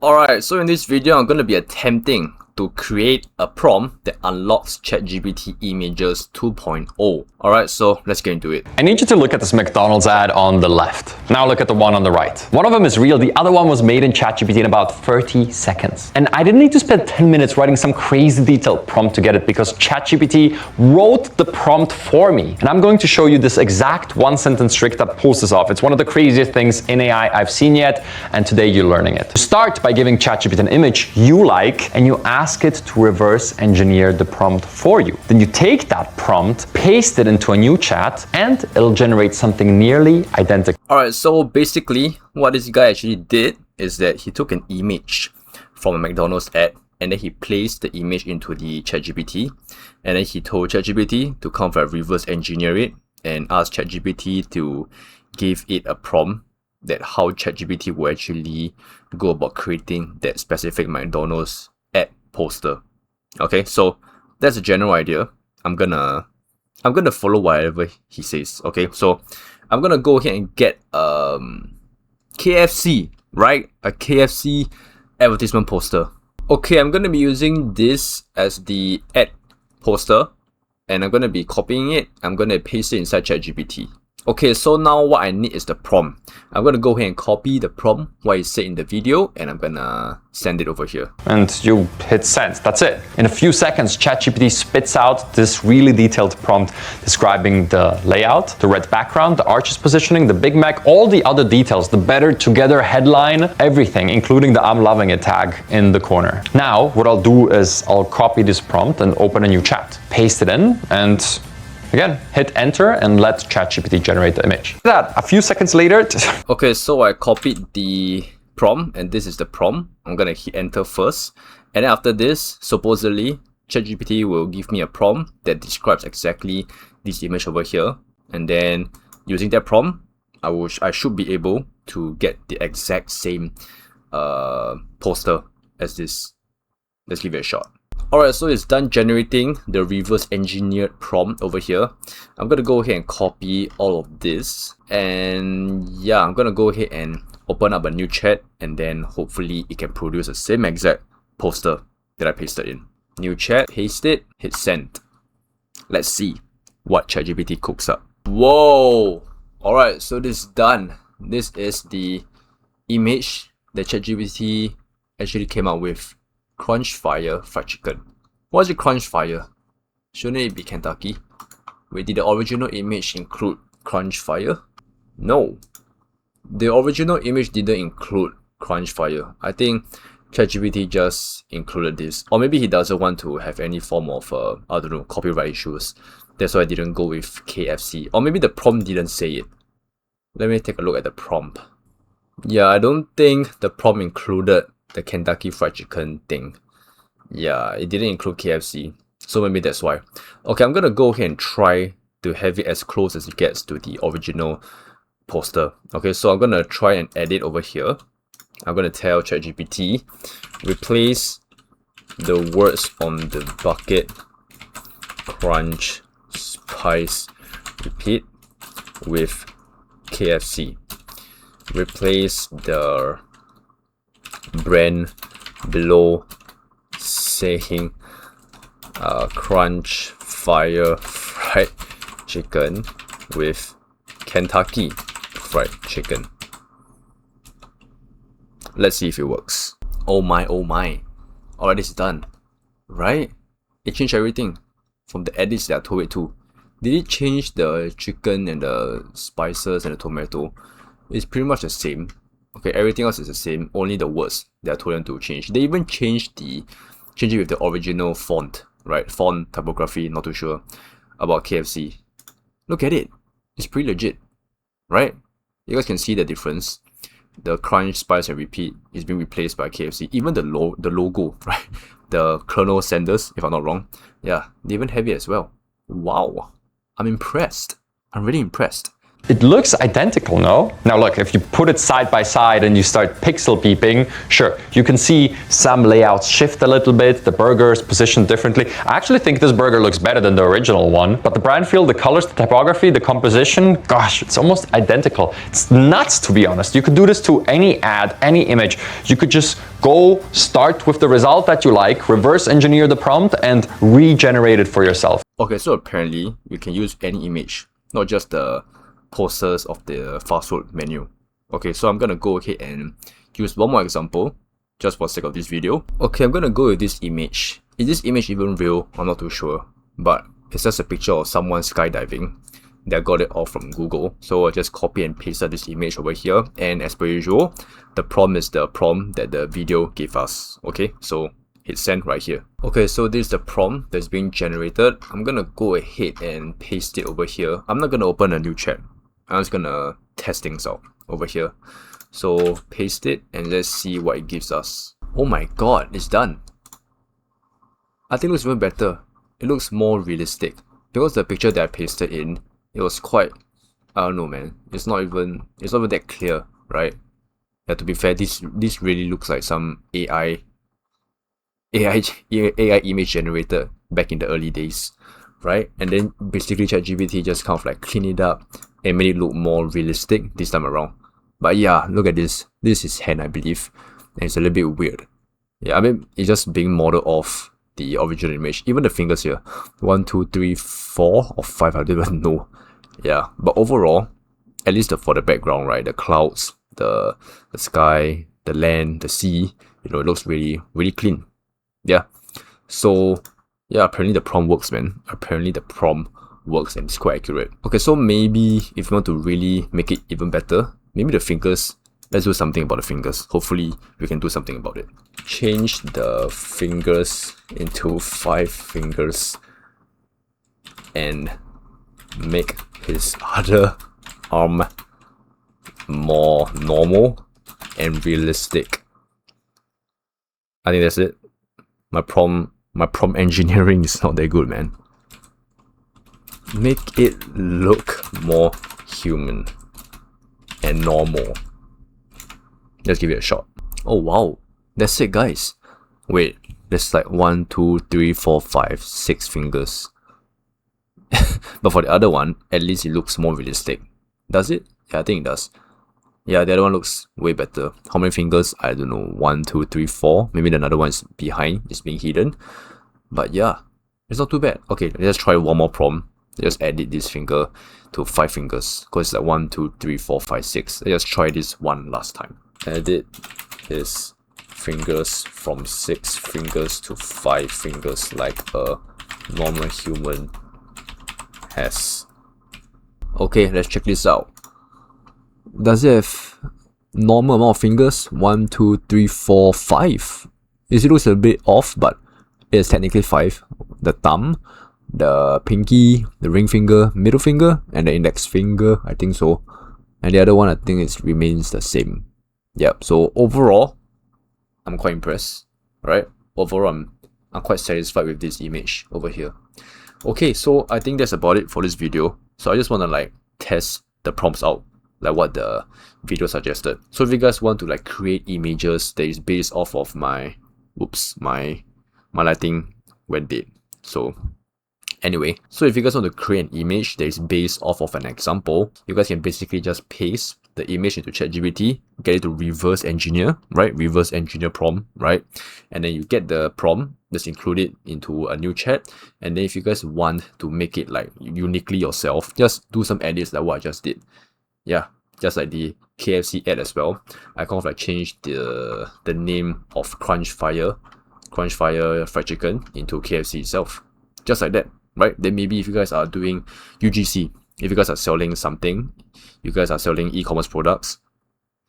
Alright, so in this video, I'm going to be attempting to create a prompt that unlocks ChatGPT Images 2.0. Alright, so let's get into it. I need you to look at this McDonald's ad on the left. Now look at the one on the right. One of them is real, the other one was made in ChatGPT in about 30 seconds. And I didn't need to spend 10 minutes writing some crazy detailed prompt to get it because ChatGPT wrote the prompt for me. And I'm going to show you this exact one-sentence trick that pulls this off. It's one of the craziest things in AI I've seen yet, and today you're learning it. Start by giving ChatGPT an image you like, and you ask it to reverse engineer the prompt for you. Then you take that prompt, paste it into a new chat, and it'll generate something nearly identical. Alright, so basically what this guy actually did is that he took an image from a McDonald's ad and then he placed the image into the ChatGPT, and then he told ChatGPT to come and reverse engineer it and ask ChatGPT to give it a prompt that how ChatGPT will actually go about creating that specific McDonald's ad poster. Okay, so that's a general idea. I'm gonna follow whatever he says. Okay, so I'm gonna go ahead and get KFC, right? A KFC advertisement poster. Okay, I'm gonna be using this as the ad poster, and I'm gonna be copying it. I'm gonna paste it inside ChatGPT. Okay, so now what I need is the prompt. I'm gonna go ahead and copy the prompt, what it said in the video, and I'm gonna send it over here. And you hit send, that's it. In a few seconds, ChatGPT spits out this really detailed prompt describing the layout, the red background, the arches positioning, the Big Mac, all the other details, the better together headline, everything, including the I'm loving it tag in the corner. Now, what I'll do is I'll copy this prompt and open a new chat, paste it in, and again, hit enter and let ChatGPT generate the image. That a few seconds later. Okay, so I copied the prompt and this is the prompt. I'm gonna hit enter first. And then after this, supposedly, ChatGPT will give me a prompt that describes exactly this image over here. And then using that prompt, I should be able to get the exact same poster as this. Let's give it a shot. Alright, so it's done generating the reverse engineered prompt over here. I'm gonna go ahead and copy all of this, and yeah, I'm gonna go ahead and open up a new chat, and then hopefully it can produce the same exact poster that I pasted in. New chat, paste it, hit send. Let's see what ChatGPT cooks up. Whoa! Alright, so this is done. This is the image that ChatGPT actually came out with. Crunch Fire fried chicken. Why is it Crunch Fire? Shouldn't it be Kentucky? Wait, did the original image include Crunch Fire? No. The original image didn't include Crunch Fire. I think ChatGPT just included this. Or maybe he doesn't want to have any form of, I don't know, copyright issues. That's why I didn't go with KFC. Or maybe the prompt didn't say it. Let me take a look at the prompt. Yeah, I don't think the prompt included the Kentucky Fried Chicken thing. Yeah, it didn't include KFC, so maybe that's why. Okay, I'm gonna go ahead and try to have it as close as it gets to the original poster. Okay, so I'm gonna try and edit over here. I'm gonna tell ChatGPT, replace the words on the bucket, crunch, spice, repeat, with KFC. Replace the brand below saying crunch fire fried chicken with Kentucky fried chicken. Let's see if it works. Oh my, oh my. Alright, it's done. Right? It changed everything from the edits that I told it to. Did it change the chicken and the spices and the tomato? It's pretty much the same. Okay, everything else is the same, only the words that I told them to change. They even changed it with the original font, right? Font, typography, not too sure about KFC. Look at it. It's pretty legit, right? You guys can see the difference. The crunch, spice, and repeat is being replaced by KFC. Even the logo, right? The Colonel Sanders, if I'm not wrong. Yeah, they even have it as well. Wow. I'm impressed. I'm really impressed. It looks identical, no? Now look, if you put it side by side and you start pixel peeping, sure, you can see some layouts shift a little bit, the burger is positioned differently. I actually think this burger looks better than the original one, but the brand feel, the colors, the typography, the composition, gosh, it's almost identical. It's nuts, to be honest. You could do this to any ad, any image. You could just go start with the result that you like, reverse engineer the prompt, and regenerate it for yourself. Okay, so apparently you can use any image, not just the posters of the fast food menu. Okay, so I'm gonna go ahead and use one more example just for the sake of this video. Okay, I'm gonna go with this image. Is this image even real? I'm not too sure, but it's just a picture of someone skydiving. They got it all from Google, so I just copy and pasted this image over here, and as per usual, the prompt is the prompt that the video gave us. Okay, so hit send right here. Okay, so this is the prompt that's being generated. I'm gonna go ahead and paste it over here. I'm not gonna open a new chat. I'm just gonna test things out over here. So paste it and let's see what it gives us. Oh my god, it's done. I think it looks even better. It looks more realistic. Because the picture that I pasted in, it was quite, I don't know man, it's not even that clear, right? Yeah, to be fair, this really looks like some AI image generator back in the early days, right? And then basically ChatGPT just kind of like clean it up and made it look more realistic this time around. But yeah, look at this. This is hand, I believe, and it's a little bit weird. Yeah, I mean, it's just being modeled off the original image. Even the fingers here, 1, 2, 3, 4 or 5, I don't even know. Yeah, but overall, at least for the background, right, the clouds, the sky, the land, the sea, you know, it looks really clean. Yeah, so yeah, apparently the prompt works, man. Apparently the prompt works and it's quite accurate. Okay, so maybe if you want to really make it even better, maybe the fingers, let's do something about the fingers. Hopefully we can do something about it. Change the fingers into 5 fingers and make his other arm more normal and realistic. I think that's it. My prompt engineering is not that good, man. Make it look more human and normal. Let's give it a shot. Oh wow, that's it guys. Wait, there's like 1, 2, 3, 4, 5, 6 fingers. But for the other one, at least it looks more realistic. Does it? Yeah, I think it does. Yeah, the other one looks way better. How many fingers? I don't know. 1, 2, 3, 4. Maybe another one is behind, it's being hidden. But yeah, it's not too bad. Okay, let's try one more prompt. Just edit this finger to 5 fingers. Because it's like 1, 2, 3, 4, 5, 6. Let's try this one last time. Edit his fingers from 6 fingers to 5 fingers like a normal human has. Okay, let's check this out. Does it have normal amount of fingers? 1, 2, 3, 4, 5. It looks a bit off, but it's technically 5. The thumb, the pinky, the ring finger, middle finger, and the index finger, I think so. And the other one, I think it remains the same. Yep, so overall, I'm quite impressed, right? Overall, I'm quite satisfied with this image over here. Okay, so I think that's about it for this video. So I just want to like test the prompts out, like what the video suggested. So if you guys want to like create images that is based off of my lighting went dead. So anyway, so if you guys want to create an image that is based off of an example, you guys can basically just paste the image into ChatGPT, get it to reverse engineer, right? Reverse engineer prompt, right? And then you get the prompt, just include it into a new chat. And then if you guys want to make it like uniquely yourself, just do some edits like what I just did. Yeah, just like the KFC ad as well. I kind of like changed the name of Crunch Fire fried chicken into KFC itself. Just like that, right? Then maybe if you guys are doing UGC, if you guys are selling something, you guys are selling e-commerce products,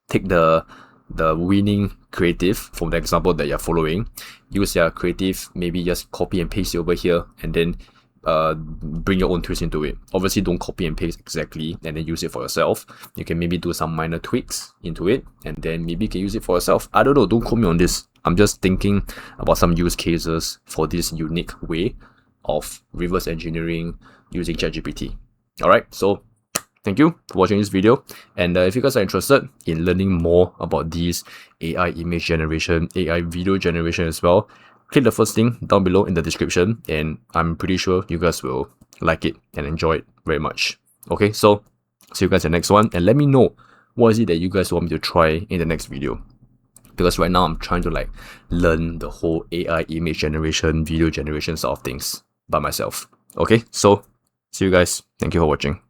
take the winning creative from the example that you're following, use your creative, maybe just copy and paste it over here, and then bring your own twist into it. Obviously don't copy and paste exactly and then use it for yourself. You can maybe do some minor tweaks into it and then maybe you can use it for yourself. I don't know, don't quote me on this. I'm just thinking about some use cases for this unique way of reverse engineering using ChatGPT. Alright, so thank you for watching this video. And if you guys are interested in learning more about these AI image generation, AI video generation as well, click the first link down below in the description, and I'm pretty sure you guys will like it and enjoy it very much. Okay, so see you guys in the next one, and let me know what is it that you guys want me to try in the next video. Because right now I'm trying to like learn the whole AI image generation, video generation sort of things by myself. Okay, so see you guys. Thank you for watching.